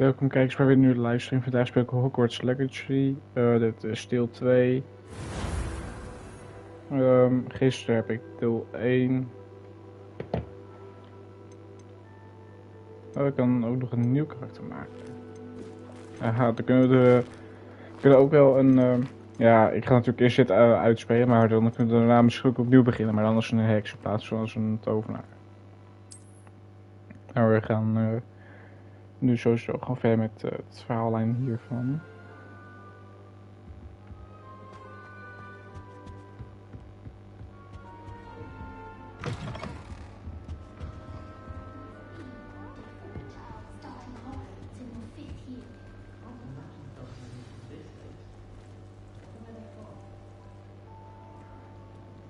Welkom kijkers bij weer een nieuwe livestream. Vandaag speel ik Hogwarts Legacy. Dit is deel 2. Gisteren heb ik deel 1. Ik kan ook nog een nieuw karakter maken. Dan kunnen we ook wel een... ja, ik ga natuurlijk eerst dit uitspelen, maar dan kunnen we daarna misschien ook opnieuw beginnen. Maar dan als een heks in plaats van als een tovenaar. Nou, we gaan... nu sowieso gewoon verder met het verhaallijn hiervan.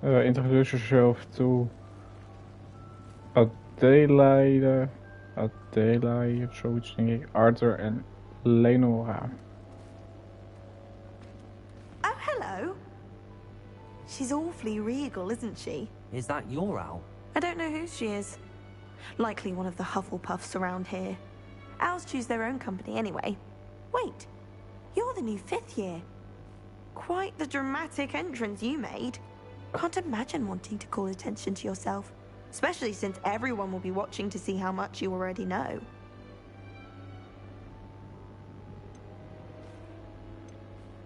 Introduce yourself to Adelaide of zoiets denk ik. Arthur en Lenora. Oh, hello. She's awfully regal, isn't she? Is that your owl? I don't know who she is. Likely one of the Hufflepuffs around here. Owls choose their own company anyway. Wait, you're the new 5th year. Quite the dramatic entrance you made. Can't imagine wanting to call attention to yourself. Especially since everyone will be watching to see how much you already know.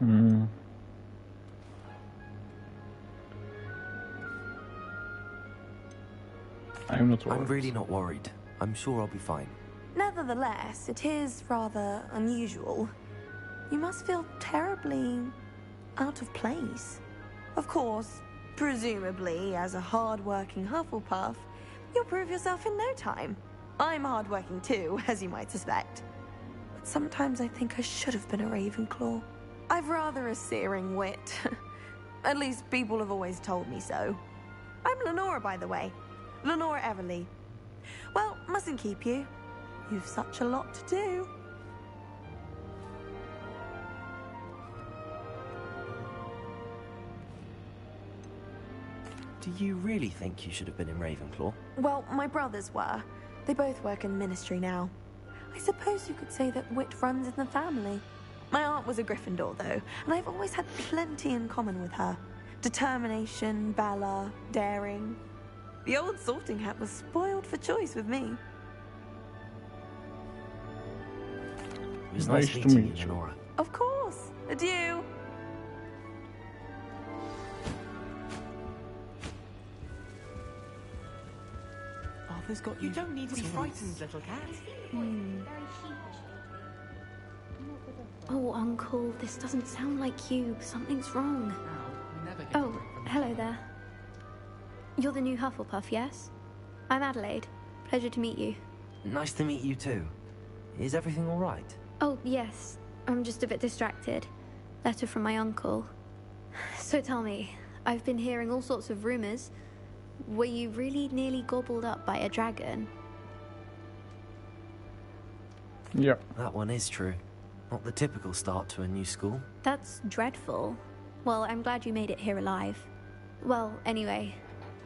I'm not worried. I'm really not worried. I'm sure I'll be fine. Nevertheless, it is rather unusual. You must feel terribly out of place. Of course, presumably, as a hard-working Hufflepuff, you'll prove yourself in no time. I'm hard-working too, as you might suspect. But sometimes I think I should have been a Ravenclaw. I've rather a searing wit. At least people have always told me so. I'm Lenora, by the way. Lenora Everly. Well, mustn't keep you. You've such a lot to do. Do you really think you should have been in Ravenclaw? Well, my brothers were. They both work in the ministry now. I suppose you could say that wit runs in the family. My aunt was a Gryffindor, though, and I've always had plenty in common with her. Determination, valor, daring. The old sorting hat was spoiled for choice with me. It was nice meeting you, Lenora. Of course. Adieu. Arthur's got you. You don't need to be frightened, little cat. Oh, Uncle, this doesn't sound like you. Something's wrong. Oh, hello there. You're the new Hufflepuff, yes? I'm Adelaide. Pleasure to meet you. Nice to meet you too. Is everything all right? Oh, yes. I'm just a bit distracted. Letter from my uncle. So tell me, I've been hearing all sorts of rumors. Were you really nearly gobbled up by a dragon? Yep. That one is true. Not the typical start to a new school. That's dreadful. Well, I'm glad you made it here alive. Well, anyway,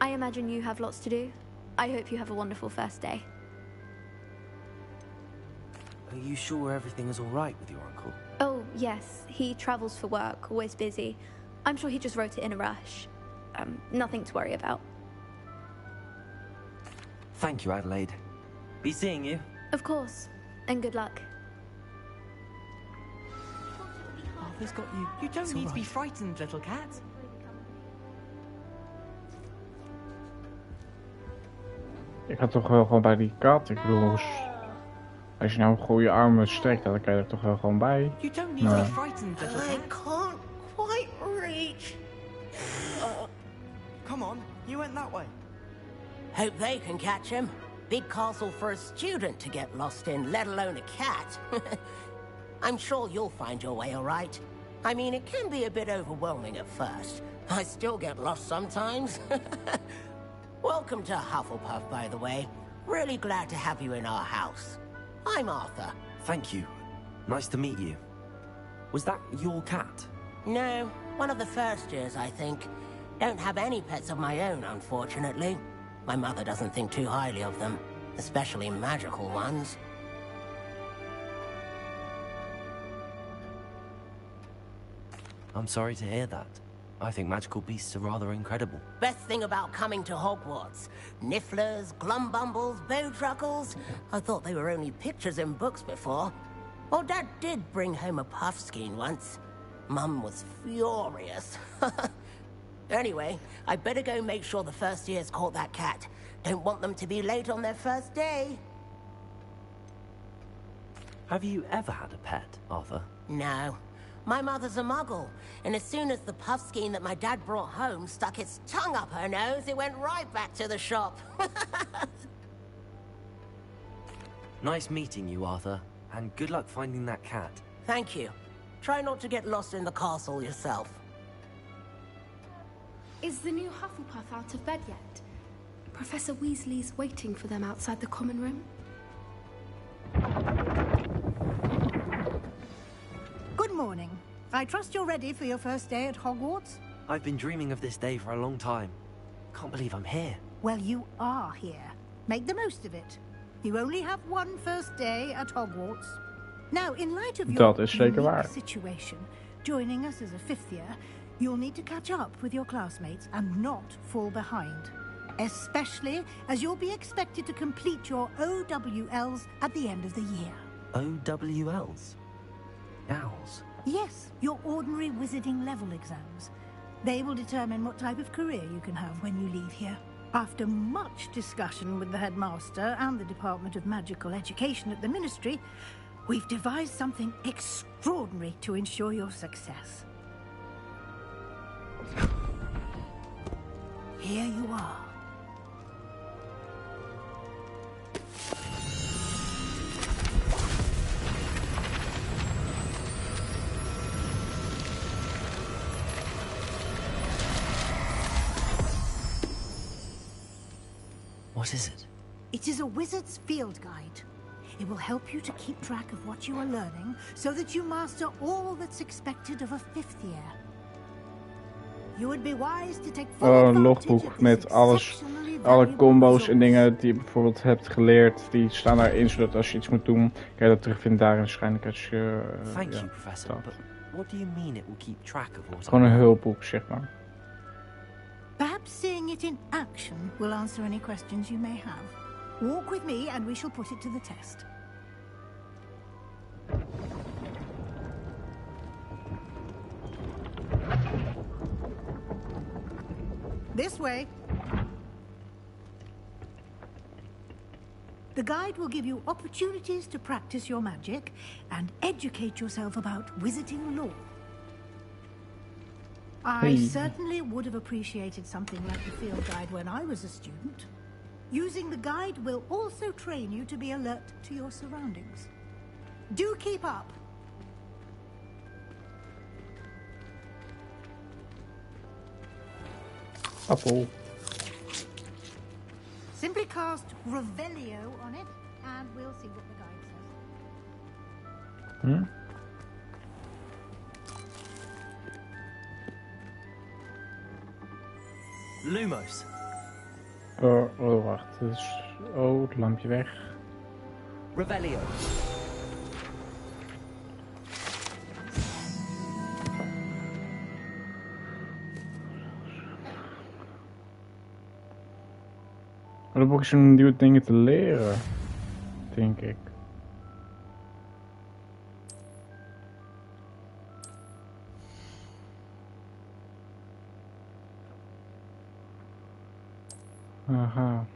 I imagine you have lots to do. I hope you have a wonderful first day. Are you sure everything is all right with your uncle? Oh, yes. He travels for work, always busy. I'm sure he just wrote it in a rush. Nothing to worry about. Thank you, Adelaide. Be seeing you. Of course. And good luck. Arthur's got you. You don't need to be frightened, little cat. Ik ga toch wel gewoon bij die kat. Ik bedoel, als je nou gewoon je armen strekt, dan kan je er toch wel gewoon bij. You don't need to be frightened, little cat. I can't quite reach. Come on, you went that way. Hope they can catch him. Big castle for a student to get lost in, let alone a cat. I'm sure you'll find your way all right. I mean, it can be a bit overwhelming at first. I still get lost sometimes. Welcome to Hufflepuff, by the way. Really glad to have you in our house. I'm Arthur. Thank you. Nice to meet you. Was that your cat? No, one of the first years, I think. Don't have any pets of my own, unfortunately. My mother doesn't think too highly of them, especially magical ones. I'm sorry to hear that. I think magical beasts are rather incredible. Best thing about coming to Hogwarts. Nifflers, glumbumbles, bowtruckles. I thought they were only pictures in books before. Well, Dad did bring home a puffskein once. Mum was furious. Anyway, I better go make sure the first years caught that cat. Don't want them to be late on their first day. Have you ever had a pet, Arthur? No. My mother's a muggle, and as soon as the puffskein that my dad brought home stuck its tongue up her nose, it went right back to the shop. Nice meeting you, Arthur, and good luck finding that cat. Thank you. Try not to get lost in the castle yourself. Is the new Hufflepuff out of bed yet? Professor Weasley's waiting for them outside the common room. Good morning. I trust you're ready for your first day at Hogwarts? I've been dreaming of this day for a long time. Can't believe I'm here. Well, you are here. Make the most of it. You only have one first day at Hogwarts. Now, in light of your unique situation, joining us as a fifth year, you'll need to catch up with your classmates and not fall behind. Especially as you'll be expected to complete your OWLs at the end of the year. OWLs? Owls? Yes, your ordinary wizarding level exams. They will determine what type of career you can have when you leave here. After much discussion with the headmaster and the Department of Magical Education at the Ministry, we've devised something extraordinary to ensure your success. Here you are. What is it? It is a wizard's field guide. It will help you to keep track of what you are learning so that you master all that's expected of a fifth year. You would be wise to take full Een advantage logboek of met this alles, exceptionally alle valuable combo's en resource. dingen die je bijvoorbeeld hebt geleerd, die staan daarin, zodat als je iets moet doen, kan je dat terugvinden daarin waarschijnlijk als je... Thank ja, you, Professor, dat. but what do you mean it will keep track of what Gewoon een hulpboek, zeg maar. Perhaps seeing it in action will answer any questions you may have. Walk with me and we shall put it to the test. This way. The guide will give you opportunities to practice your magic and educate yourself about wizarding lore. I certainly would have appreciated something like the field guide when I was a student. Using the guide will also train you to be alert to your surroundings. Do keep up. Appel. Simply cast Revelio on it and we'll see what the guide says. Lumos. Oh, wacht. Dus, oh, het lampje weg. Revelio. Maar dan moet ik zo'n nieuwe dingen te leren, denk ik. Aha.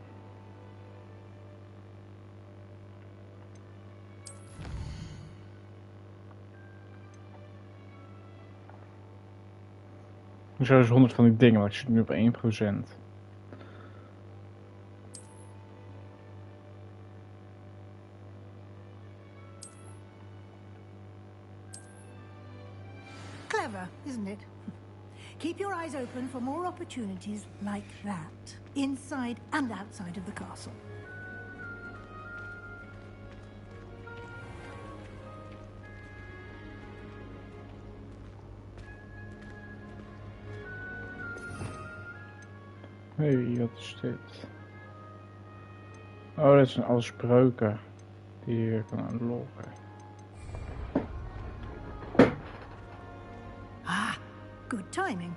Er zijn dus 100 van die dingen, maar ik zit nu op 1%. Clever, isn't it? Keep your eyes open for more opportunities like that, inside and outside of the castle. Hey, wat is dit? Oh, dat zijn alle spreuken die je kan unlocken. Ah, Good timing.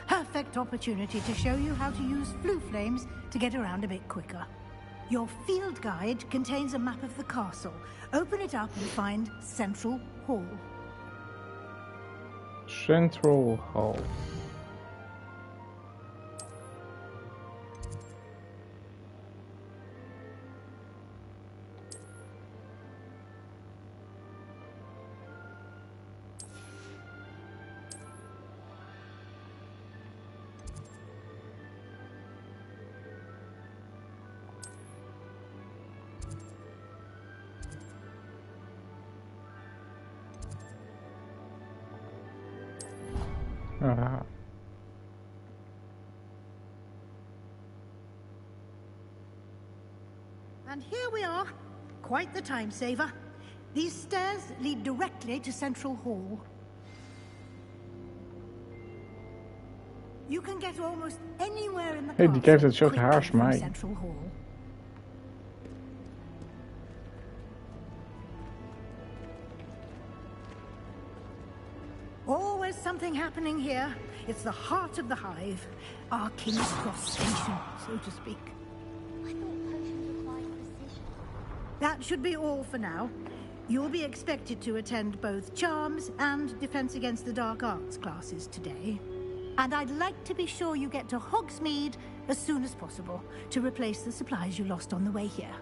Perfect opportunity to show you how to use flue flames to get around a bit quicker. Your field guide contains a map of the castle. Open it up and find Central Hall. Central Hall. And here we are. Quite the time saver. These stairs lead directly to Central Hall. You can get almost anywhere in the Hey, die heeft het zo quickly gehaast, from mij. Central Hall. Always something happening here. It's the heart of the hive. Our King's Cross station, so to speak. I thought potions required precision. That should be all for now. You'll be expected to attend both Charms and Defense Against the Dark Arts classes today. And I'd like to be sure you get to Hogsmeade as soon as possible to replace the supplies you lost on the way here.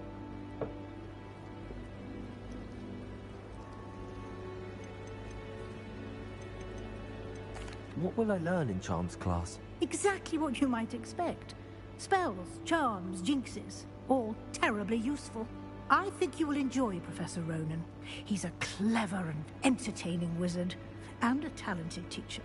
What will I learn in Charms class? Exactly what you might expect. Spells, charms, jinxes, all terribly useful. I think you will enjoy Professor Ronan. He's a clever and entertaining wizard, and a talented teacher.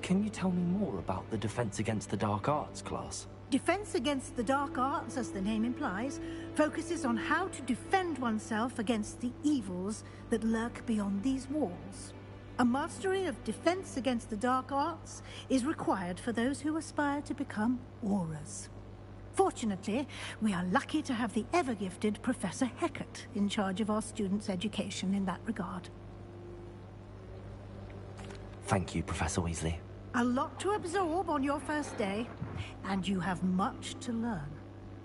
Can you tell me more about the Defense Against the Dark Arts class? Defense Against the Dark Arts, as the name implies, focuses on how to defend oneself against the evils that lurk beyond these walls. A mastery of Defense Against the Dark Arts is required for those who aspire to become Auras. Fortunately, we are lucky to have the ever-gifted Professor Hecat in charge of our students' education in that regard. Thank you, Professor Weasley. A lot to absorb on your first day, and you have much to learn.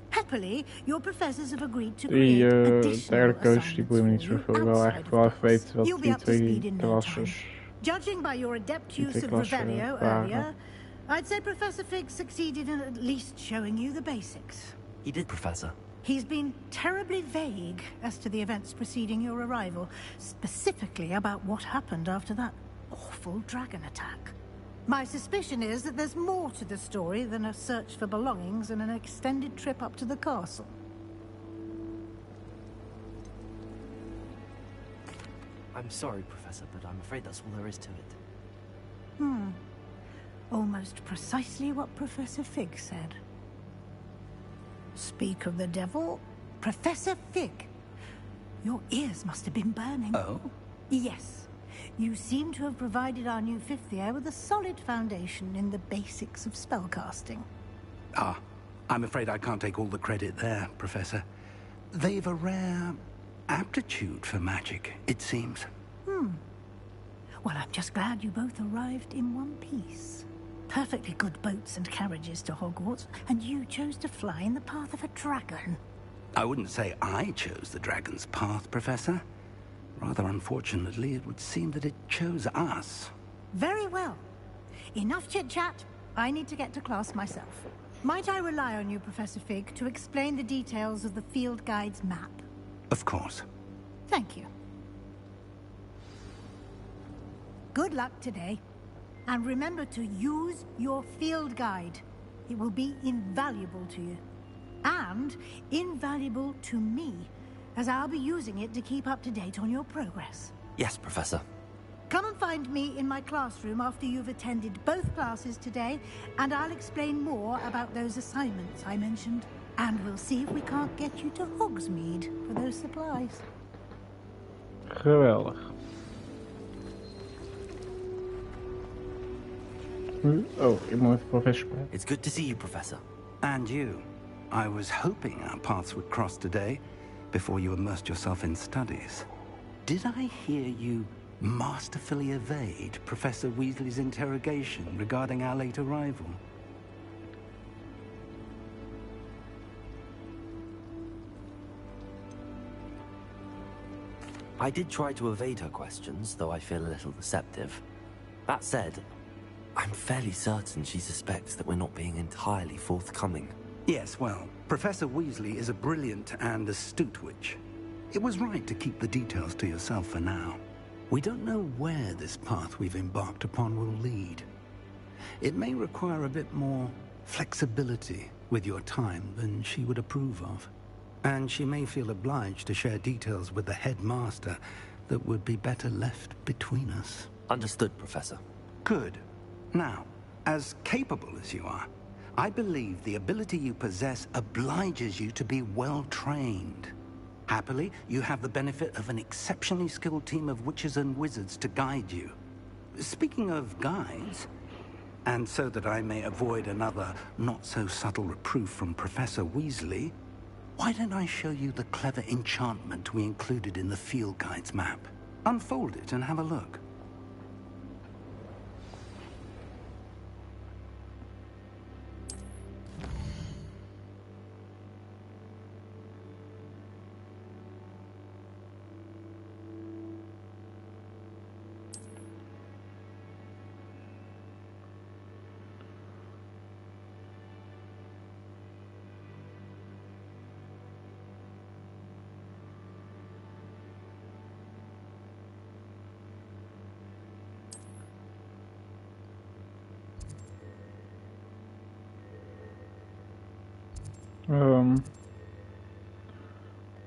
Happily, your professors have agreed to create additional derde coach, die boeit me niet zoveel. Ik wil eigenlijk wel even weten wat You'll be die up to speed twee in no time. klasses... Judging by your adept use of klassen Revelio waren. earlier, I'd say Professor Fig succeeded in at least showing you the basics. He did, Professor. He's been terribly vague as to the events preceding your arrival, specifically about what happened after that awful dragon attack. My suspicion is that there's more to the story than a search for belongings and an extended trip up to the castle. I'm sorry, Professor, but I'm afraid that's all there is to it. Almost precisely what Professor Fig said. Speak of the devil, Professor Fig. Your ears must have been burning. Oh? Yes. You seem to have provided our new fifth year with a solid foundation in the basics of spellcasting. Ah, I'm afraid I can't take all the credit there, Professor. They've a rare aptitude for magic, it seems. Well, I'm just glad you both arrived in one piece. Perfectly good boats and carriages to Hogwarts, and you chose to fly in the path of a dragon. I wouldn't say I chose the dragon's path, Professor. Rather unfortunately, it would seem that it chose us. Very well. Enough chit-chat. I need to get to class myself. Might I rely on you, Professor Fig, to explain the details of the field guide's map? Of course. Thank you. Good luck today. And remember to use your field guide. It will be invaluable to you. And invaluable to me, as I'll be using it to keep up to date on your progress. Yes, Professor. Come and find me in my classroom after you've attended both classes today, and I'll explain more about those assignments I mentioned. And we'll see if we can't get you to Hogsmeade for those supplies. Geweldig. Oh, ik moet even professor praten. It's good to see you, Professor. And you. I was hoping our paths would cross today, before you immersed yourself in studies. Did I hear you masterfully evade Professor Weasley's interrogation regarding our late arrival. I did try to evade her questions, though I feel a little deceptive. That said, I'm fairly certain she suspects that we're not being entirely forthcoming. Yes, well, Professor Weasley is a brilliant and astute witch. It was right to keep the details to yourself for now. We don't know where this path we've embarked upon will lead. It may require a bit more flexibility with your time than she would approve of. And she may feel obliged to share details with the headmaster that would be better left between us. Understood, Professor. Good. Now, as capable as you are, I believe the ability you possess obliges you to be well trained. Happily, you have the benefit of an exceptionally skilled team of witches and wizards to guide you. Speaking of guides, and so that I may avoid another not-so-subtle reproof from Professor Weasley, why don't I show you the clever enchantment we included in the field guide's map? Unfold it and have a look.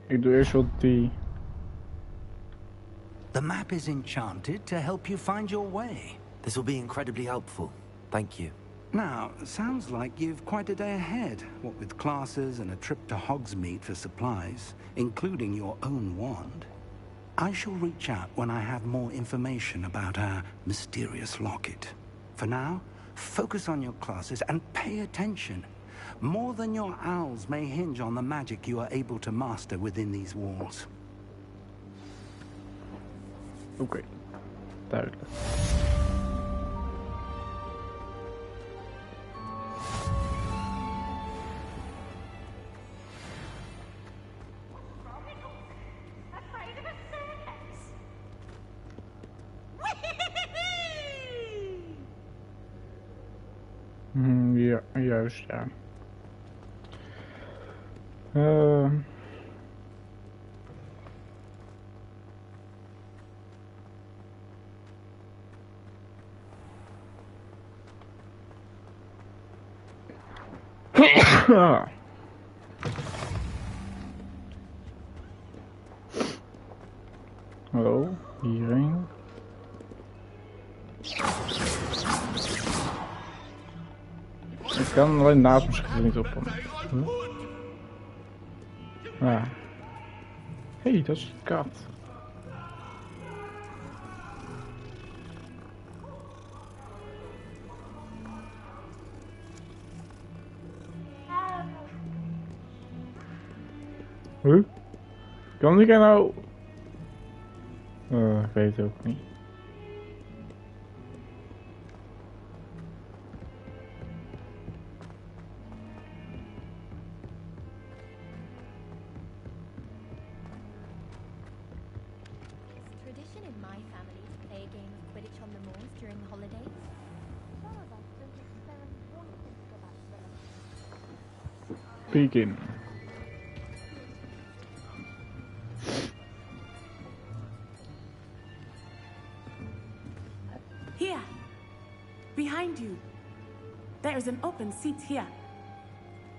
Ik doe eerst wel die. The map is enchanted to help you find your way. This will be incredibly helpful. Thank you. Now, sounds like you've quite a day ahead, what with classes and a trip to Hogsmeade for supplies, including your own wand. I shall reach out when I have more information about our mysterious locket. For now, focus on your classes and pay attention. More than your owls may hinge on the magic you are able to master within these walls. Oké, duidelijk. Ja, juist, ja. Hallo, hierheen. Ik kan alleen naast mijn schild niet opkomen. Ah. Hé, dat is een kat. Huh? Kan ik er nou... ik weet het ook niet. Begin. Here, behind you. There is an open seat here.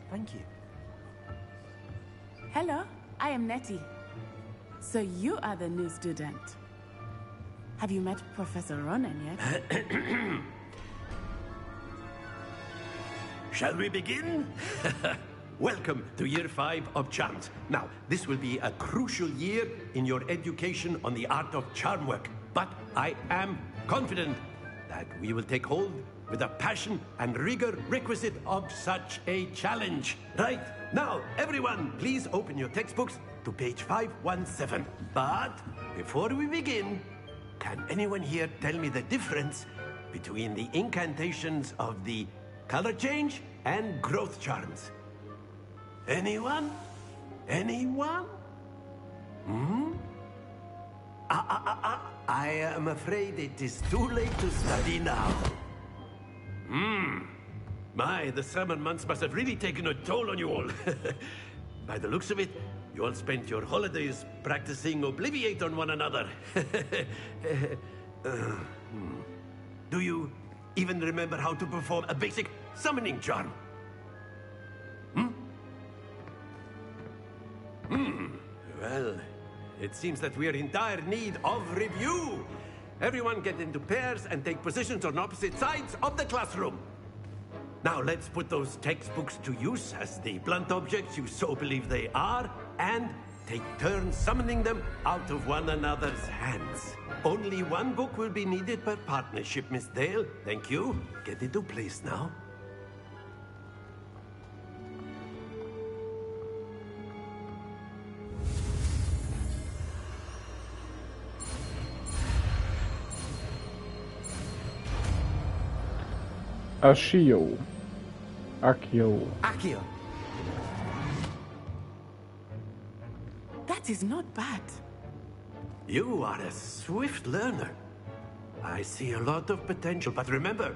Thank you. Hello, I am Nettie. So you are the new student. Have you met Professor Ronan yet? Shall we begin? Welcome to Year 5 of Charms. Now, this will be a crucial year in your education on the art of charm work. But I am confident that we will take hold with the passion and rigor requisite of such a challenge. Right, now, everyone, please open your textbooks to page 517. But before we begin, can anyone here tell me the difference between the incantations of the color change and growth charms? Anyone? Anyone? Hmm? I am afraid it is too late to study now. My, the summer months must have really taken a toll on you all. By the looks of it, you all spent your holidays practicing Obliviate on one another. Do you even remember how to perform a basic summoning charm? Well, it seems that we are in dire need of review. Everyone get into pairs and take positions on opposite sides of the classroom. Now let's put those textbooks to use as the blunt objects you so believe they are, and take turns summoning them out of one another's hands. Only one book will be needed per partnership, Miss Dale. Thank you. Get into place now. Accio. Accio. That is not bad. You are a swift learner. I see a lot of potential, but remember,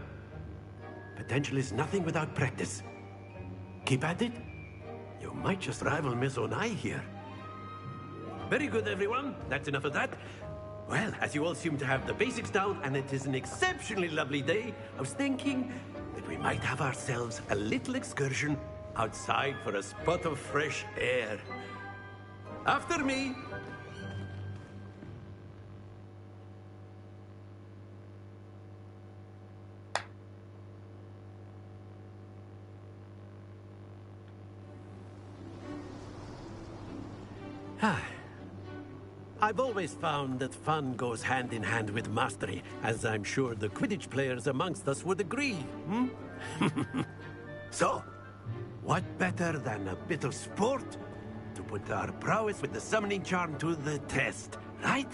potential is nothing without practice. Keep at it. You might just rival Miss Onai here. Very good, everyone. That's enough of that. Well, as you all seem to have the basics down, and it is an exceptionally lovely day, I was thinking that we might have ourselves a little excursion outside for a spot of fresh air. After me. I've always found that fun goes hand in hand with mastery, as I'm sure the Quidditch players amongst us would agree, So, what better than a bit of sport to put our prowess with the summoning charm to the test, right?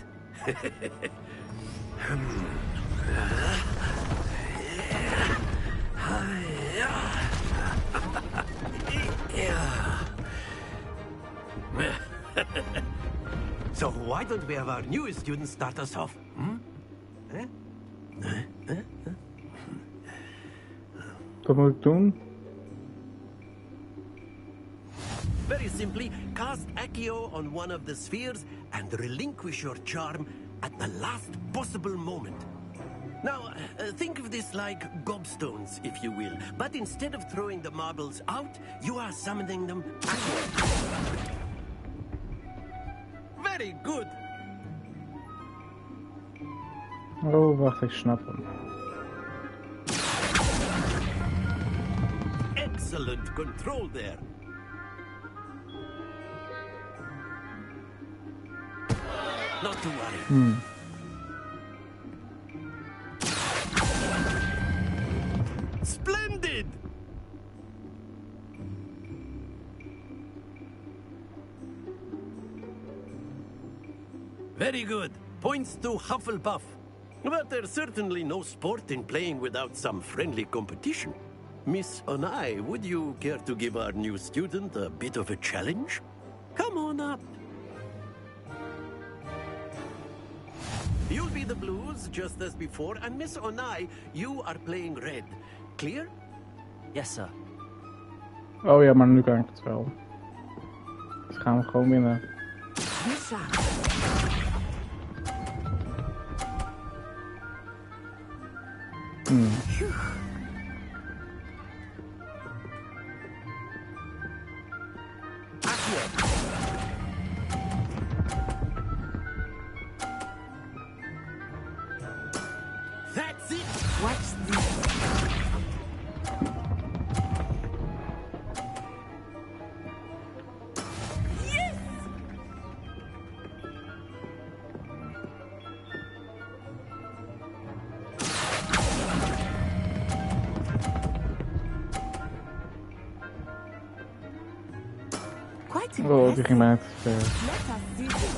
So why don't we have our newest student start us off? Wat moet ik doen? Very simply, cast Accio on one of the spheres and relinquish your charm at the last possible moment. Now, think of this like gobstones, if you will. But instead of throwing the marbles out, you are summoning them Accio. Very good. Oh, wacht, ik snap hem. Excellent control there. Not to worry. Splendid! Very good. Points to Hufflepuff. But there's certainly no sport in playing without some friendly competition. Miss Onai, would you care to give our new student a bit of a challenge? Come on up. You'll be the blues, just as before, and Miss Onai, you are playing red. Clear? Yes, sir. Oh ja, maar nu kan ik het wel. Dus gaan we gewoon winnen. That's it! Watch this! Yes! Quite Oh, die ging mij te ver. Let us see this.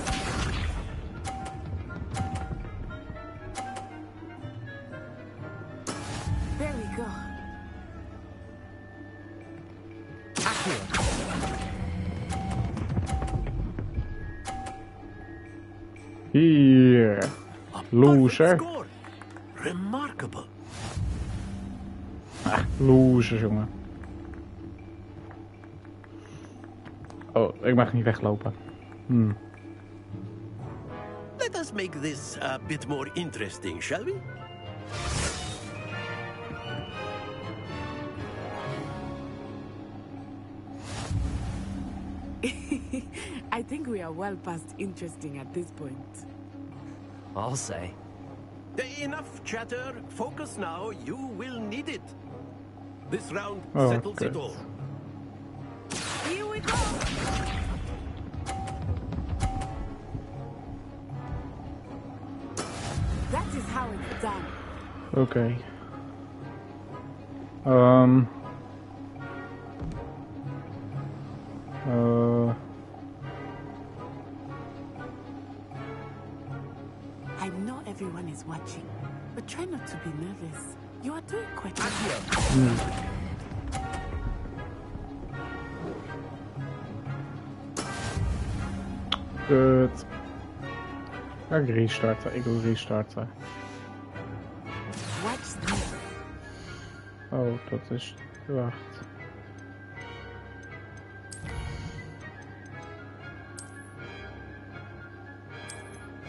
Hier. Loser. Remarkable. Ah, loser, jongen. Oh, ik mag niet weglopen. Let us make this a bit more interesting, shall we? I think we are well past interesting at this point. I'll say. Enough chatter. Focus now. You will need it. This round Oh, settles good. it all. Here we go! That is how it's done. Oké. I know everyone is watching, but try not to be nervous. You are doing quite well. Kut. Ga ik restarten? Ik wil restarten. Watch this. Oh, dat is... Wacht.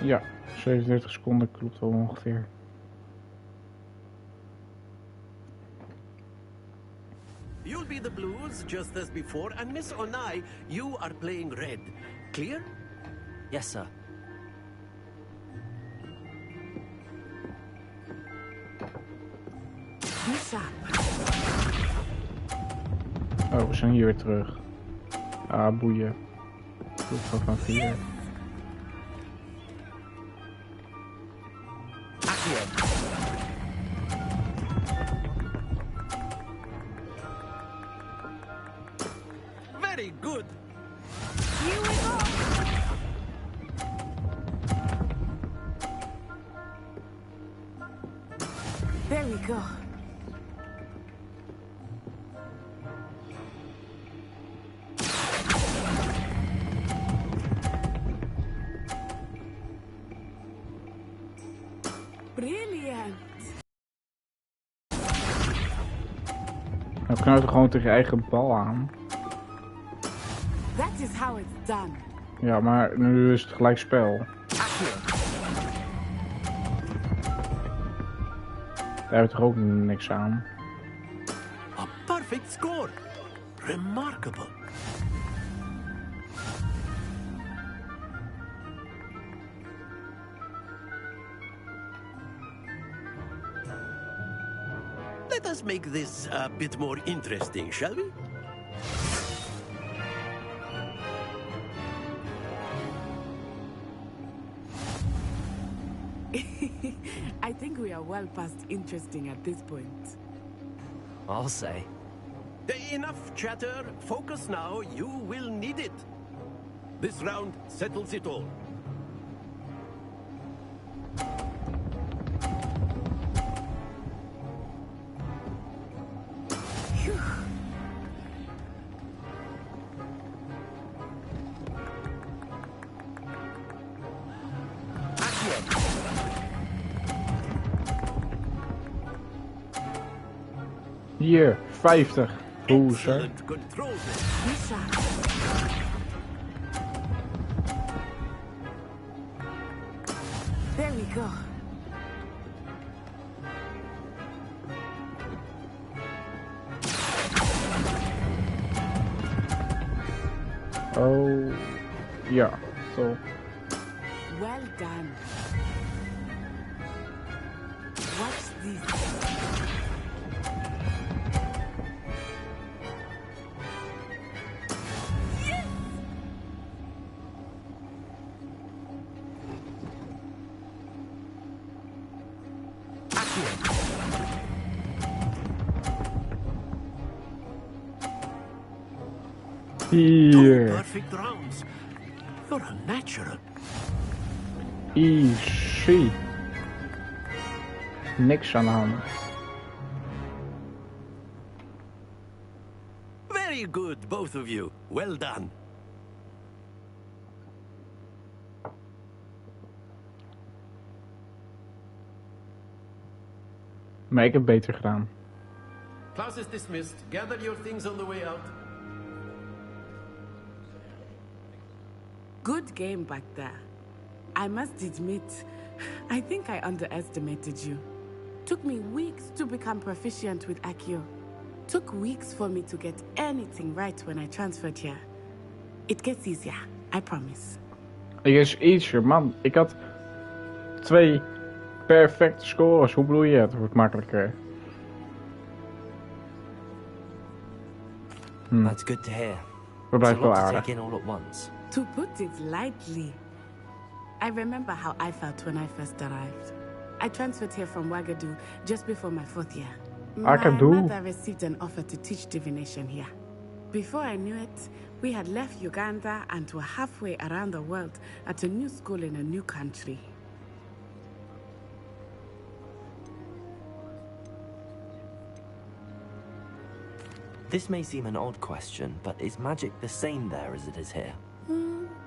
Ja, 37 seconden klopt wel ongeveer. You'll be the blues just as before, and Miss Onai, you are playing red. Clear? Yes, sir. Be sharp. Oh, we zijn hier weer terug. Ah, boeien. Goed van 4. Very good. Here we go! There we go. Brilliant. Nou, knalt er gewoon tegen je eigen bal aan. That is how it's done. Ja, maar nu is het gelijk spel. Daar hebben we toch ook niks aan. A perfect score. Remarkable. Let us make this a bit more interesting, shall we? I think we are well past interesting at this point. I'll say. Enough chatter. Focus now. You will need it. This round settles it all. Hier, 50. Loser. Excellent control. Be sharp. There we go. Oh, ja, zo. Well done. Watch this. Hier. Perfect rounds. You're a natural. Easy. Niks aan de hand. Very Very good, both of you. Well done. Maar ik heb beter gedaan. Class is dismissed. Gather your things on the way out. Good game back there. I must admit, I think I underestimated you. Took me weeks to become proficient with Accio. Took weeks for me to get anything right when I transferred here. It gets easier, I promise. Het is easier, man. Ik had 2 perfecte scores. Hoe bedoel je? Het wordt makkelijker. That's good to hear. We blijven wel to aardig. take in all at once. To put it lightly, I remember how I felt when I first arrived. I transferred here from Ouagadougou just before my 4th year. My mother received an offer to teach divination here. Before I knew it, we had left Uganda and were halfway around the world at a new school in a new country. This may seem an odd question, but is magic the same there as it is here?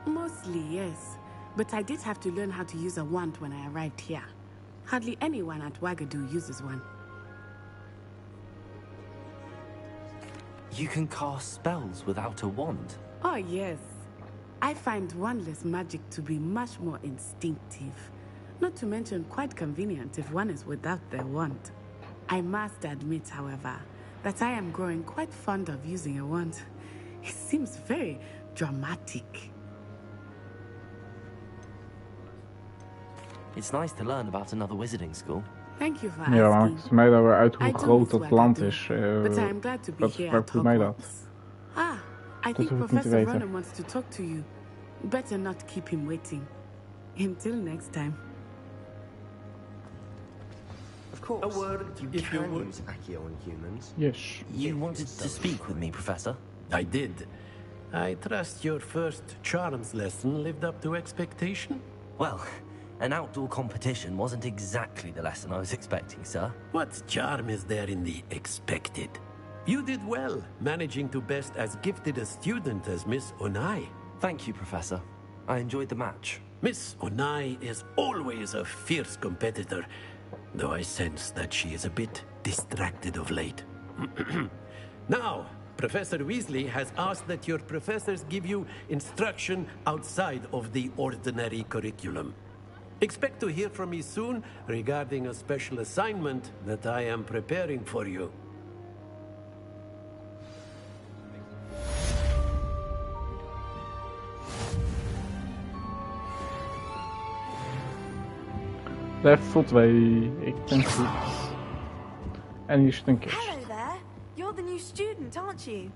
Mostly, yes. But I did have to learn how to use a wand when I arrived here. Hardly anyone at Ouagadougou uses one. You can cast spells without a wand? Oh, yes. I find wandless magic to be much more instinctive. Not to mention quite convenient if one is without their wand. I must admit, however, that I am growing quite fond of using a wand. It seems very dramatic. It's nice to learn about another wizarding school. Thank you for asking. Ja, maar maakt mij dan weer uit hoe groot dat land is. But I am glad to be here at Hogwarts. I think Professor Ronan wants to talk to you. Better not keep him waiting. Until next time. Of course. A word, if you would. Use Accio on humans. Yes. You wanted to speak with me, Professor? I did. I trust your first charms lesson lived up to expectation? Well, an outdoor competition wasn't exactly the lesson I was expecting, sir. What charm is there in the expected? You did well, managing to best as gifted a student as Miss Onai. Thank you, Professor. I enjoyed the match. Miss Onai is always a fierce competitor, though I sense that she is a bit distracted of late. Now, Professor Weasley has asked that your professors give you instruction outside of the ordinary curriculum. Expect to hear from me soon regarding a special assignment that I am preparing for you. Level 2. Ik ben goed. En hier zit een kist. Hello there. You're the new student, aren't you?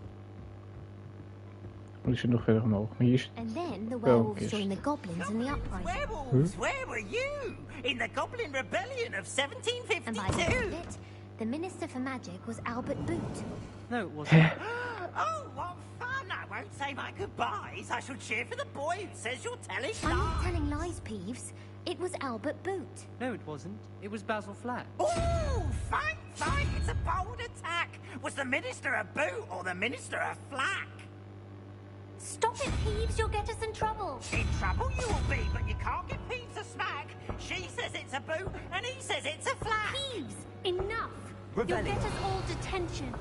Die zit nog verder omhoog. Maar hier is And then the wel een werewolves kist. joined the goblins in the uprising. Werewolves? Where were you? In the Goblin Rebellion of And by the end 1752? of it, the Minister for Magic was Albert Boot. No, it wasn't. Oh, what fun! I won't say my goodbyes. I shall cheer for the boy who says you're telling I'm not lies. telling lies, Peeves. It was Albert Boot. No, it wasn't. It was Basil Flat. Ooh, fine, fine. It's a bold attack. Was the Minister a boot or the Minister a flack? Stop it, Peeves. You'll get us in trouble. In trouble you will be, but you can't give Peeves a smack. She says it's a boot, and he says it's a flack. Peeves, enough. Rebellion. You'll get us all detention.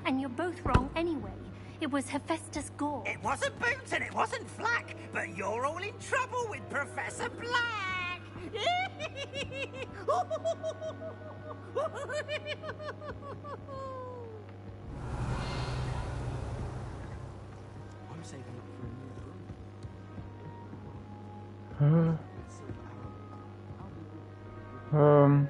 And you're both wrong anyway. It was Hephaestus Gore. It wasn't boot and it wasn't flack, but you're all in trouble with Professor Black. I'm saving up for a new room.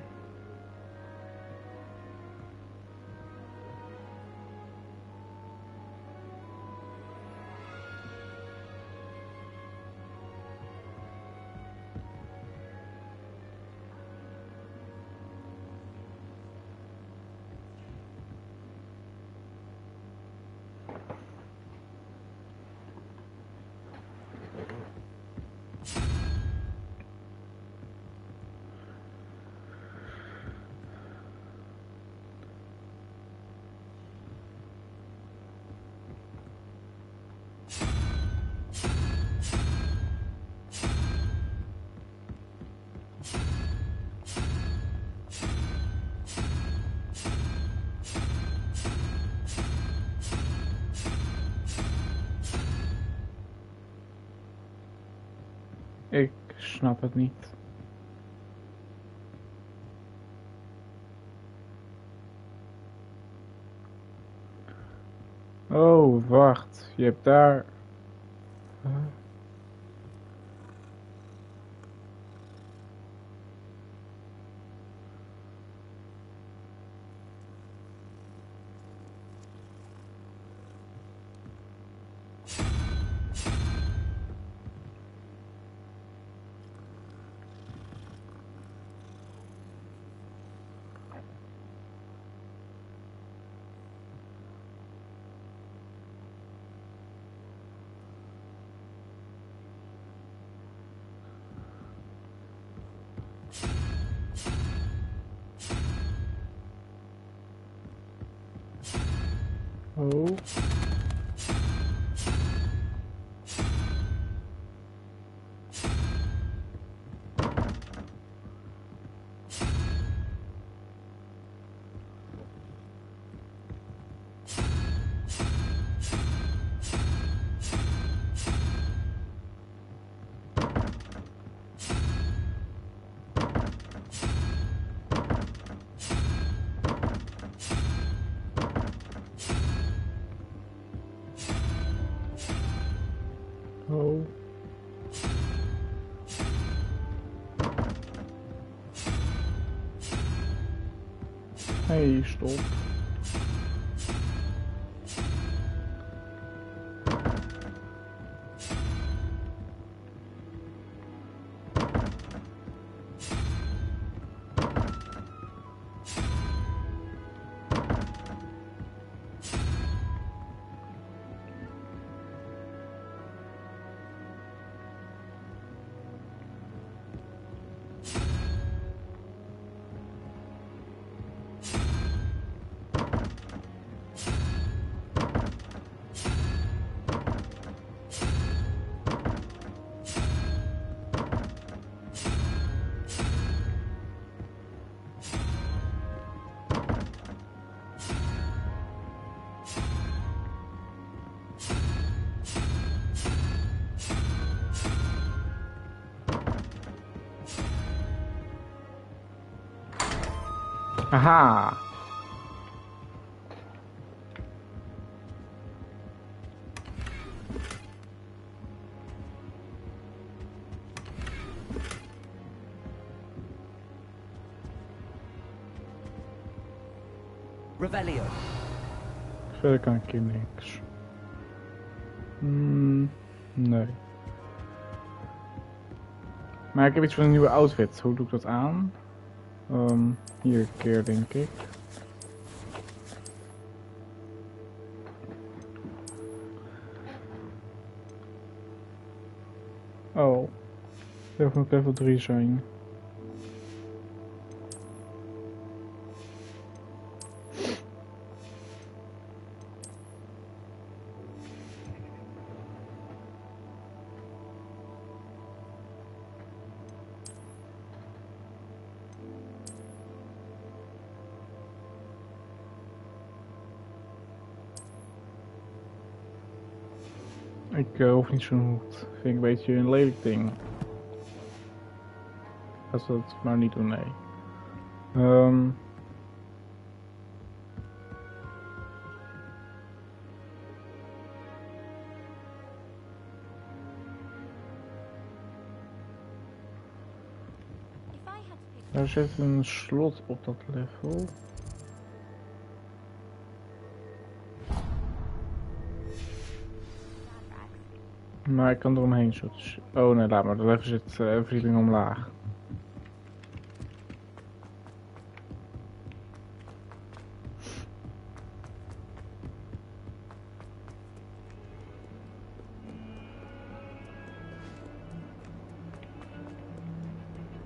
snap het niet. Oh, wacht. Je hebt daar... Oh. Oh. Hey, stop. Aha. Revelio. Verder kan ik hier niks. Nee. Maar ik heb iets van een nieuwe outfit. Hoe doe ik dat aan? Hier een keer denk ik. Oh. Dat moet level 3 zijn. Ik hoef niet zo'n hoed. Vind ik een beetje een lelijk ding. Als we het maar niet doen, nee. Daar zit een slot op dat level. Maar ik kan eromheen zo. Oh nee, laat maar. De level zit verdieping omlaag.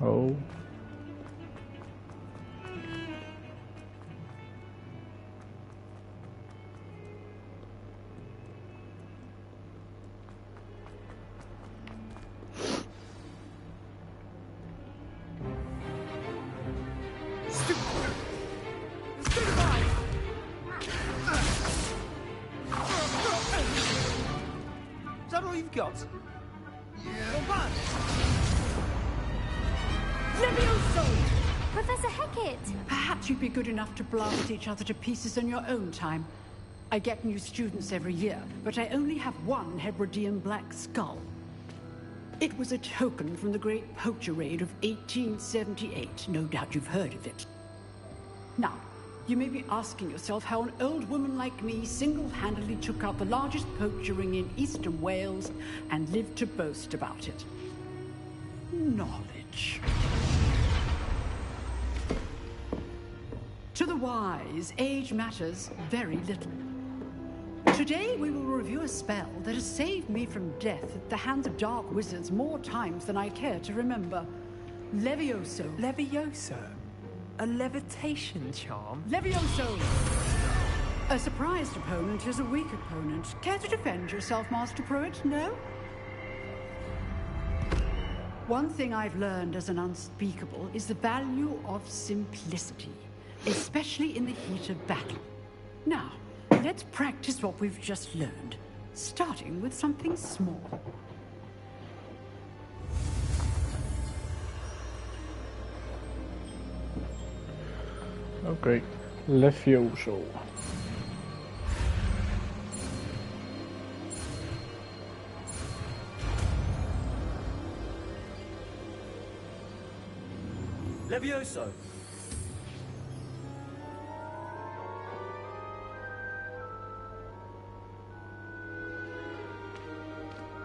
Oh. Is that all you've got? Yeah. Not bad. Levioso! Professor Hecat! Perhaps you'd be good enough to blast each other to pieces in your own time. I get new students every year, but I only have one Hebridean black skull. It was a token from the Great Poacher Raid of 1878. No doubt you've heard of it. Now, you may be asking yourself how an old woman like me single-handedly took out the largest poacher ring in eastern Wales and lived to boast about it. Knowledge. To the wise, age matters very little. Today we will review a spell that has saved me from death at the hands of dark wizards more times than I care to remember. Levioso. Levioso? A levitation charm? Levioso! A surprised opponent is a weak opponent. Care to defend yourself, Master Pruitt? No? One thing I've learned as an unspeakable is the value of simplicity, especially in the heat of battle. Now, let's practice what we've just learned, starting with something small. Okay, Levioso. Levioso!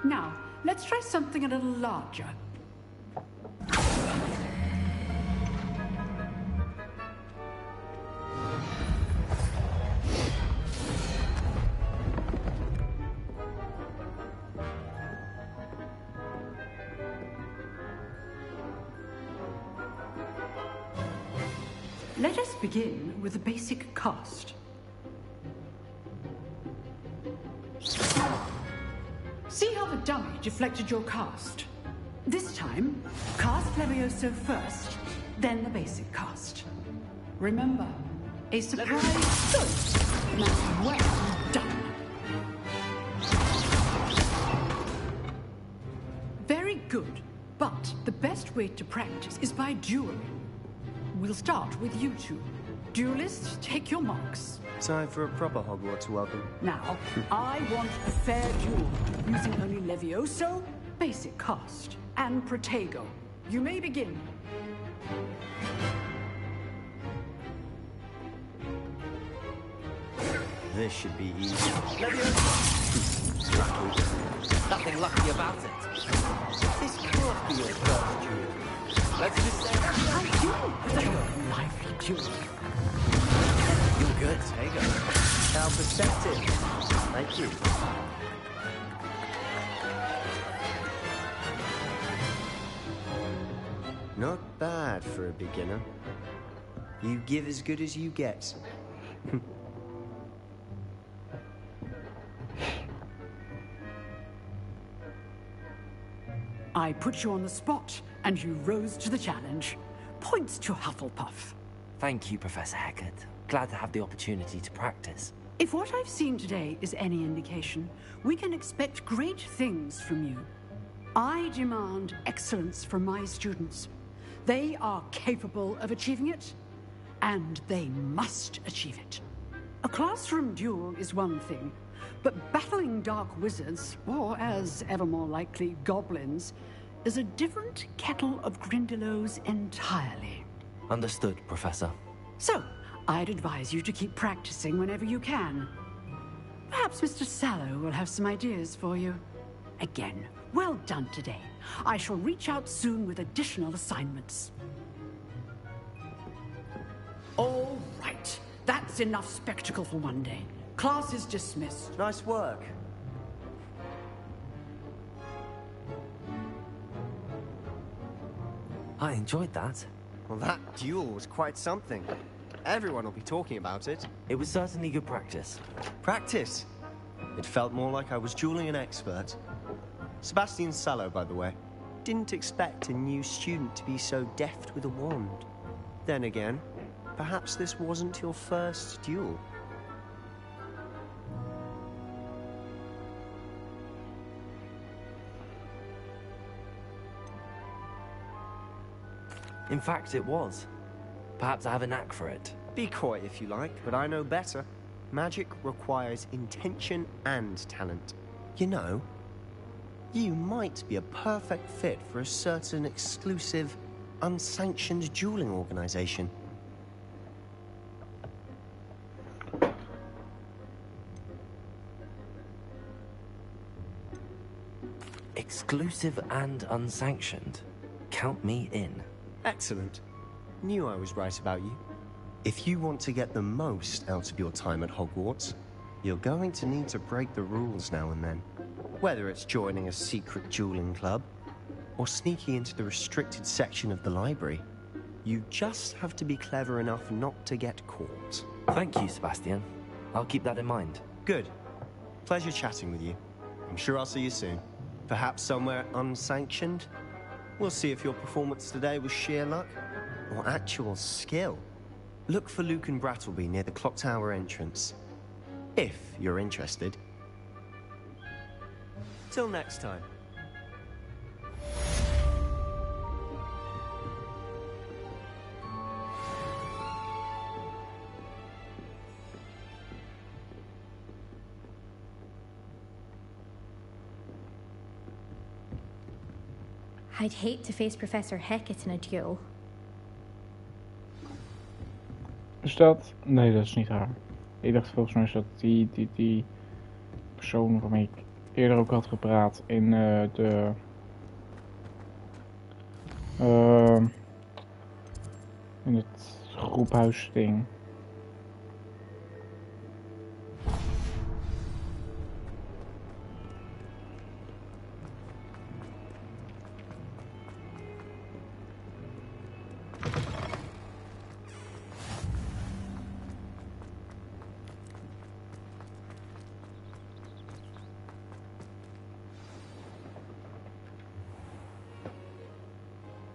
Now, let's try something a little larger. Let us begin with the basic cast. See how the dummy deflected your cast? This time, cast Levioso first, then the basic cast. Remember, a surprise good. Now, well done. Very good, but the best way to practice is by dueling. We'll start with you two. Duelists, take your marks. Time for a proper Hogwarts welcome. Now, I want a fair duel, using only Levioso, basic cast, and Protego. You may begin. This should be easy. Nothing lucky about it. This can't be your first duel. Let's just say I do. Lively duel. you're good. Protego. How perceptive. Thank you. Not bad for a beginner. You give as good as you get. I put you on the spot, and you rose to the challenge. Points to Hufflepuff. Thank you, Professor Hecat. Glad to have the opportunity to practice. If what I've seen today is any indication, we can expect great things from you. I demand excellence from my students. They are capable of achieving it, and they must achieve it. A classroom duel is one thing, but battling dark wizards, or as ever more likely, goblins, is a different kettle of Grindylows entirely. Understood, Professor. So, I'd advise you to keep practicing whenever you can. Perhaps Mr. Sallow will have some ideas for you. Again, well done today. I shall reach out soon with additional assignments. All right. That's enough spectacle for one day. Class is dismissed. Nice work. I enjoyed that. Well, that duel was quite something. Everyone will be talking about it. It was certainly good practice. Practice? It felt more like I was dueling an expert. Sebastian Sallow, by the way. Didn't expect a new student to be so deft with a wand. Then again, perhaps this wasn't your first duel. In fact, it was. Perhaps I have a knack for it. Be coy if you like, but I know better. Magic requires intention and talent. You know, you might be a perfect fit for a certain exclusive, unsanctioned dueling organization. Exclusive and unsanctioned. Count me in. Excellent. Knew I was right about you. If you want to get the most out of your time at Hogwarts, you're going to need to break the rules now and then. Whether it's joining a secret dueling club, or sneaking into the restricted section of the library, you just have to be clever enough not to get caught. Thank you, Sebastian. I'll keep that in mind. Good. Pleasure chatting with you. I'm sure I'll see you soon. Perhaps somewhere unsanctioned? We'll see if your performance today was sheer luck, or actual skill. Look for Luke and Brattleby near the clock tower entrance. If you're interested. Till next time. I'd hate to face Professor Hecat in a duel. Is dat? Nee, dat is niet haar. Ik dacht volgens mij is dat die persoon waarmee ik eerder ook had gepraat in in het groephuisding.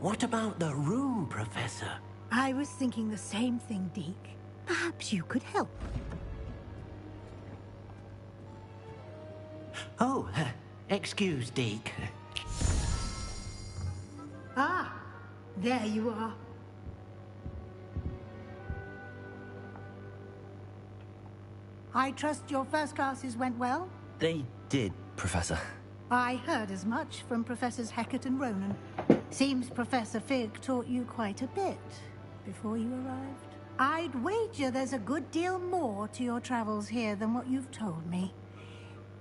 What about the room, Professor? I was thinking the same thing, Deke. Perhaps you could help. Oh, excuse, Deke. Ah, there you are. I trust your first classes went well? They did, Professor. I heard as much from Professors Hecat and Ronan. Seems Professor Fig taught you quite a bit before you arrived. I'd wager there's a good deal more to your travels here than what you've told me.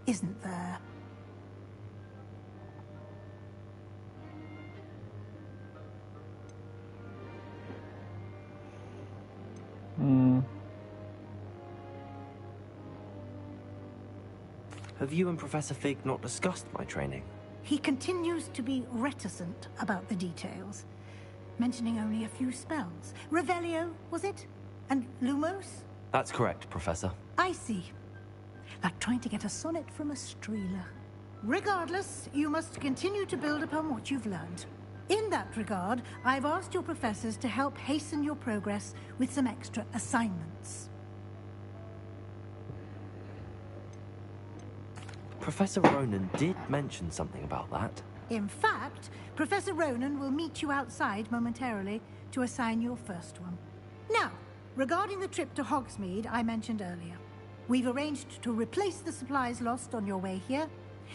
Isn't there? Have you and Professor Fig not discussed my training? He continues to be reticent about the details, mentioning only a few spells. Revelio, was it? And Lumos? That's correct, Professor. I see. Like trying to get a sonnet from a streeler. Regardless, you must continue to build upon what you've learned. In that regard, I've asked your professors to help hasten your progress with some extra assignments. Professor Ronan did mention something about that. In fact, Professor Ronan will meet you outside momentarily to assign your first one. Now, regarding the trip to Hogsmeade I mentioned earlier, we've arranged to replace the supplies lost on your way here,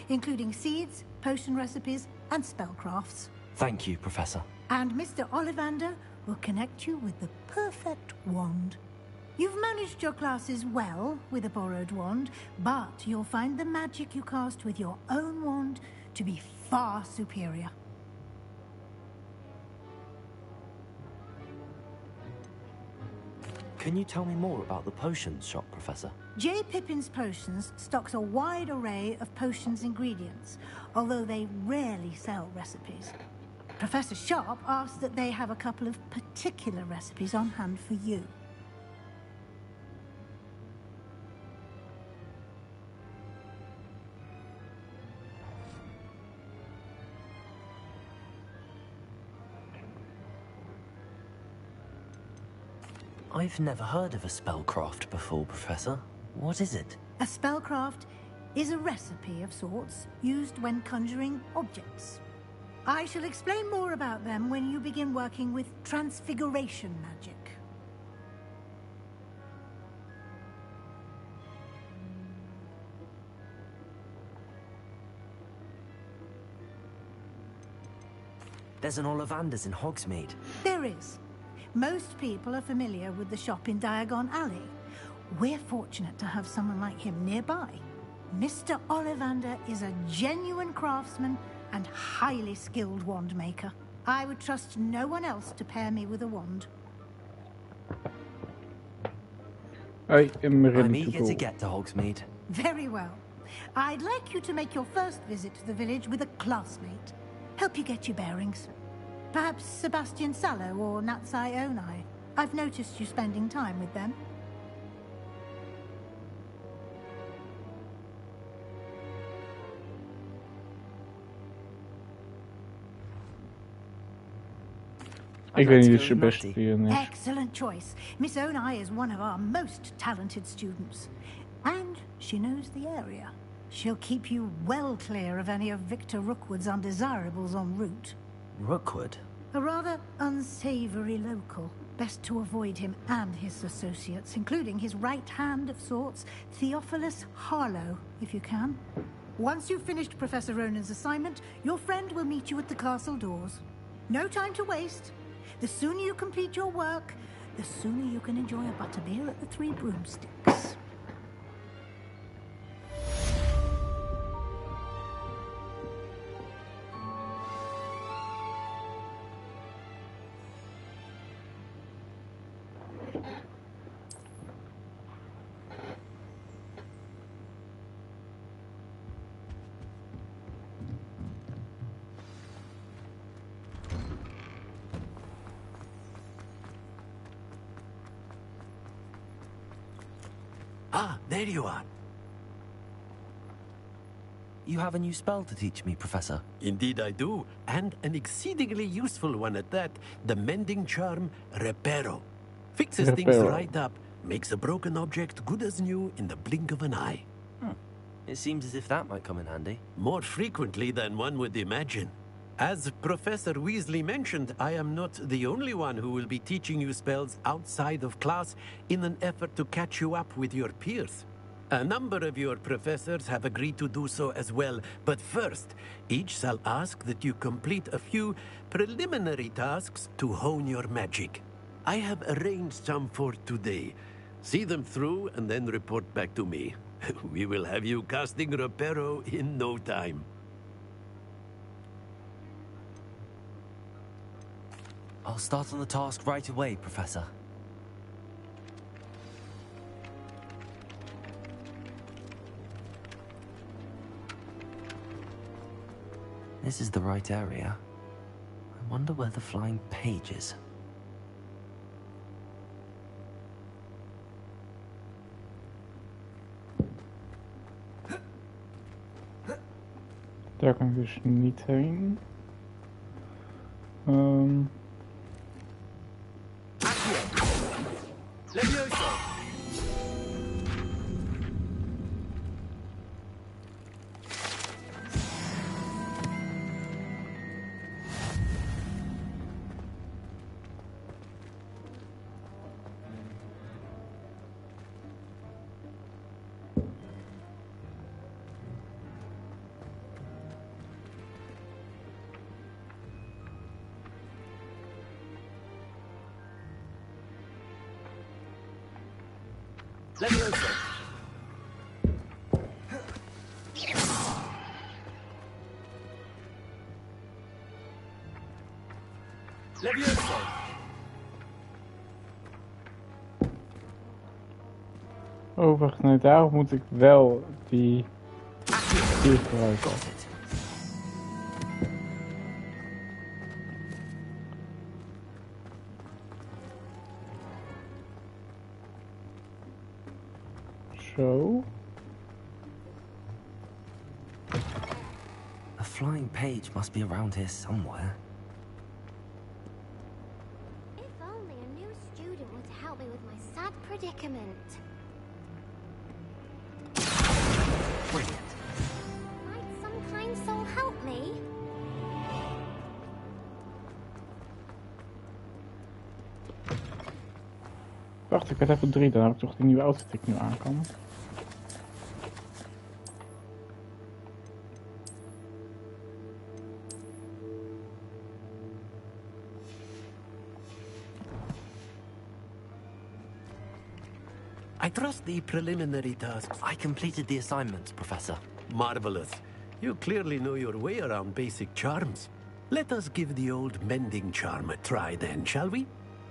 including seeds, potion recipes, and spellcrafts. Thank you, Professor. And Mr. Ollivander will connect you with the perfect wand. You've managed your classes well with a borrowed wand, but you'll find the magic you cast with your own wand to be far superior. Can you tell me more about the potions shop, Professor? J. Pippin's Potions stocks a wide array of potions ingredients, although they rarely sell recipes. Professor Sharp asks that they have a couple of particular recipes on hand for you. I've never heard of a spellcraft before, Professor. What is it? A spellcraft is a recipe of sorts used when conjuring objects. I shall explain more about them when you begin working with transfiguration magic. There's an Ollivander's in Hogsmeade. There is. Most people are familiar with the shop in Diagon Alley. We're fortunate to have someone like him nearby. Mr. Ollivander is a genuine craftsman and highly skilled wand maker. I would trust no one else to pair me with a wand. I'm eager to get to Hogsmeade. Very well. I'd like you to make your first visit to the village with a classmate. Help you get your bearings. Perhaps Sebastian Sallow or Natsai Onai. I've noticed you spending time with them. Ik weet niet of ze best is. Excellent choice. Miss Onai is one of our most talented students. And she knows the area. She'll keep you well clear of any of Victor Rookwood's undesirables en route. Rookwood? A rather unsavory local. Best to avoid him and his associates, including his right hand of sorts, Theophilus Harlow, if you can. Once you've finished Professor Ronan's assignment, your friend will meet you at the castle doors. No time to waste. The sooner you complete your work, the sooner you can enjoy a butterbeer at the Three Broomsticks. Ah, there you are. You have a new spell to teach me, Professor. Indeed I do, and an exceedingly useful one at that. The mending charm, Reparo. Fixes things right up, makes a broken object good as new in the blink of an eye. It seems as if that might come in handy. More frequently than one would imagine. As Professor Weasley mentioned, I am not the only one who will be teaching you spells outside of class in an effort to catch you up with your peers. A number of your professors have agreed to do so as well, but first, each shall ask that you complete a few preliminary tasks to hone your magic. I have arranged some for today. See them through and then report back to me. We will have you casting Reparo in no time. I'll start on the task right away, Professor. This is the right area. I wonder where the flying page is. Daar kan ik dus niet heen. Levioso! Levioso! Levioso! Oh, wacht, nee, daarom moet ik wel die gebruiken. Zo. A flying page must be around here somewhere. If only a new student would help me with my sad predicament. Brilliant. Might some kind soul help me? Wacht, ik werd even 3, dan heb ik toch die nieuwe outfit die ik nu aan kan. I trust the preliminary tasks. I completed the assignments, Professor. Marvelous. You clearly know your way around basic charms. Let us give the old mending charm a try then, shall we?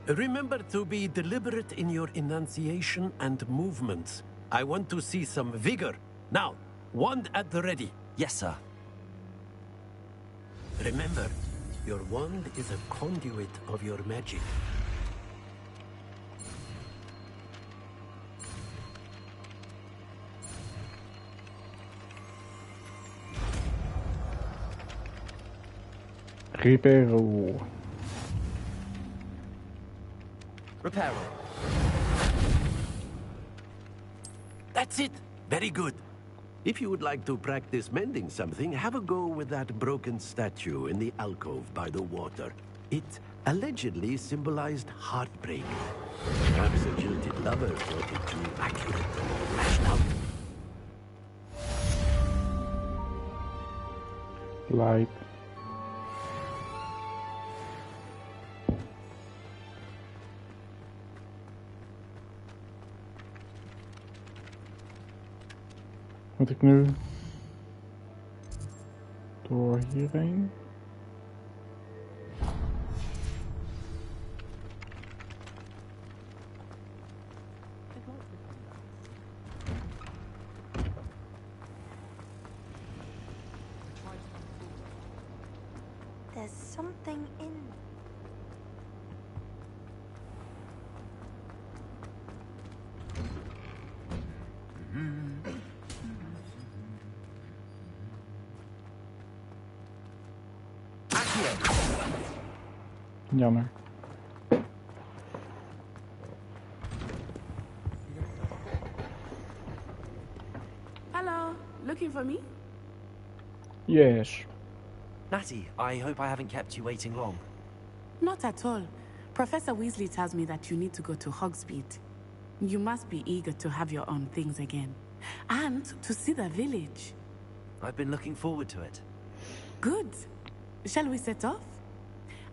Remember to be deliberate in your enunciation and movements. I want to see some vigor. Now, wand at the ready. Yes, sir. Remember, your wand is a conduit of your magic. Reparo. Reparo. That's it. Very good. If you would like to practice mending something, have a go with that broken statue in the alcove by the water. It allegedly symbolized heartbreak. Perhaps a jilted lover thought it too accurate and lashed out. Like. Moet ik nu door hierheen? There's something in. Jammer. Hello, looking for me? Yes. Natty, I hope I haven't kept you waiting long. Not at all. Professor Weasley tells me that you need to go to Hogsmeade. You must be eager to have your own things again. And to see the village. I've been looking forward to it. Good. Shall we set off?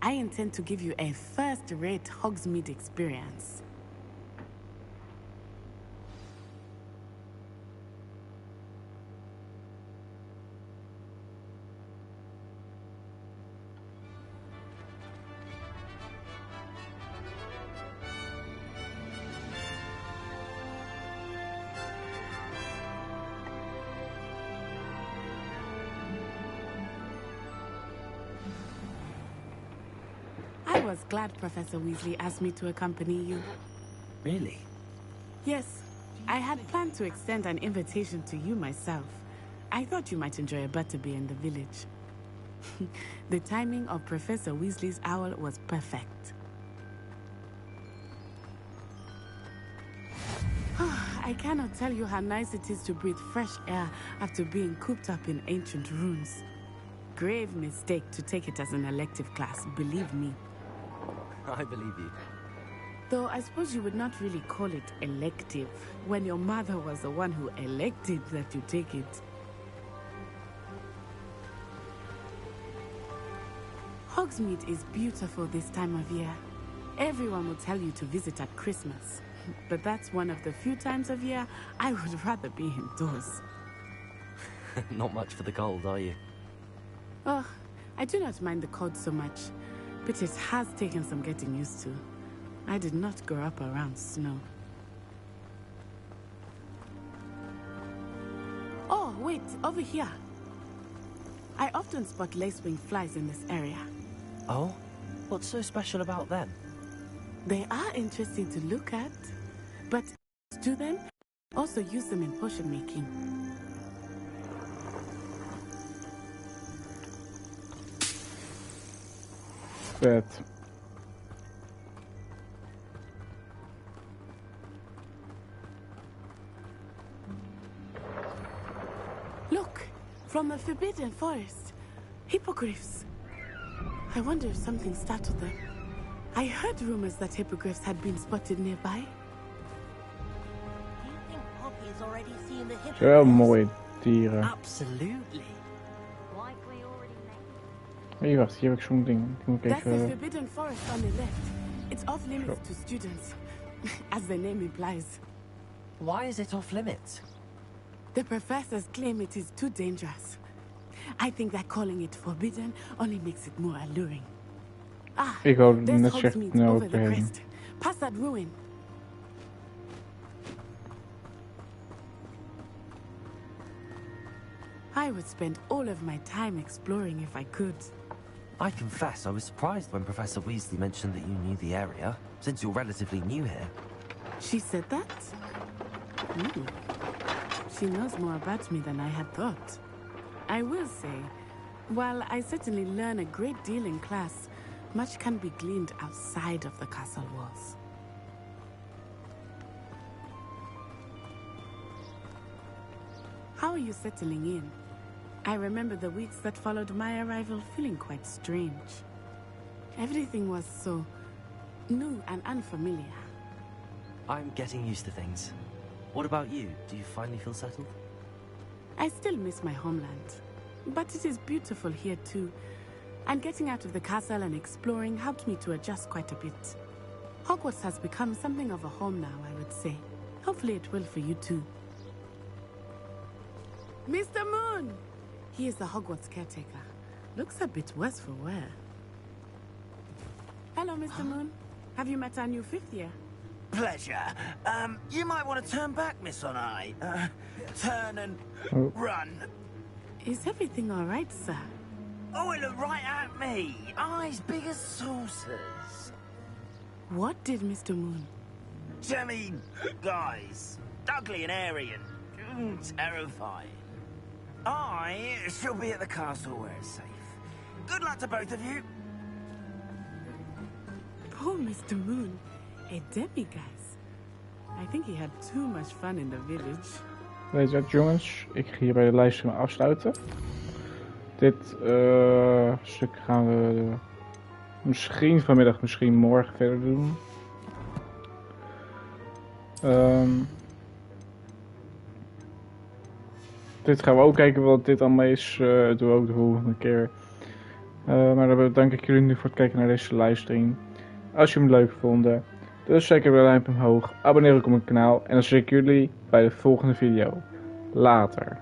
I intend to give you a first-rate Hogsmeade experience. I was glad Professor Weasley asked me to accompany you. Really? Yes, I had planned to extend an invitation to you myself. I thought you might enjoy a butterbeer in the village. The timing of Professor Weasley's owl was perfect. I cannot tell you how nice it is to breathe fresh air after being cooped up in ancient ruins. Grave mistake to take it as an elective class, believe me. I believe you. Though I suppose you would not really call it elective when your mother was the one who elected that you take it. Hogsmeade is beautiful this time of year. Everyone will tell you to visit at Christmas. But that's one of the few times of year I would rather be indoors. Not much for the cold, are you? Oh, I do not mind the cold so much, but it has taken some getting used to. I did not grow up around snow. Oh, wait, over here. I often spot lacewing flies in this area. Oh? What's so special about them? They are interesting to look at, but to them, also use them in potion making. Vet. Look, from the Forbidden Forest, hippogriffs. I wonder if something startled them. I heard rumors that hippogriffs had been spotted nearby. has already seen the Ze zijn wel mooie dieren. Absolutely. Hé, wacht, hier heb ik zo'n ding. Die moet ik That's the even... forbidden forest on the left. It's off limits to students, as the name implies. Why is it off limits? The professors claim it is too dangerous. I think that calling it forbidden only makes it more alluring. Ah, Ik wou there's net zeggen, Hogsmeade nou, over the oké. crest. Past that ruin. I would spend all of my time exploring if I could. I confess I was surprised when Professor Weasley mentioned that you knew the area, since you're relatively new here. She said that? She knows more about me than I had thought. I will say, while I certainly learn a great deal in class, much can be gleaned outside of the castle walls. How are you settling in? I remember the weeks that followed my arrival feeling quite strange. Everything was so new and unfamiliar. I'm getting used to things. What about you? Do you finally feel settled? I still miss my homeland, but it is beautiful here too. And getting out of the castle and exploring helped me to adjust quite a bit. Hogwarts has become something of a home now, I would say. Hopefully it will for you too. Mr. Moon! He is the Hogwarts caretaker. Looks a bit worse for wear. Hello, Mr. Moon. Have you met our new fifth year? Pleasure. You might want to turn back, Miss Onai. Turn and run. Is everything all right, sir? Oh, it looked right at me. Eyes big as saucers. What did Mr. Moon? I mean, guys, ugly and airy and terrifying. I shall be at the castle where it's safe. Good luck to both of you. Poor Mr. Moon. A demiguise. I think he had too much fun in the village. Weet je wat, jongens? Ik ga hier bij de livestream afsluiten. Dit stuk gaan we misschien vanmiddag, misschien morgen verder doen. Dit gaan we ook kijken wat dit allemaal is. Doen we ook de volgende keer. Maar dan bedank ik jullie nu voor het kijken naar deze livestream. Als jullie hem leuk vonden, dus zeker weer een duimpje omhoog. Abonneer ook op mijn kanaal. En dan zie ik jullie bij de volgende video. Later.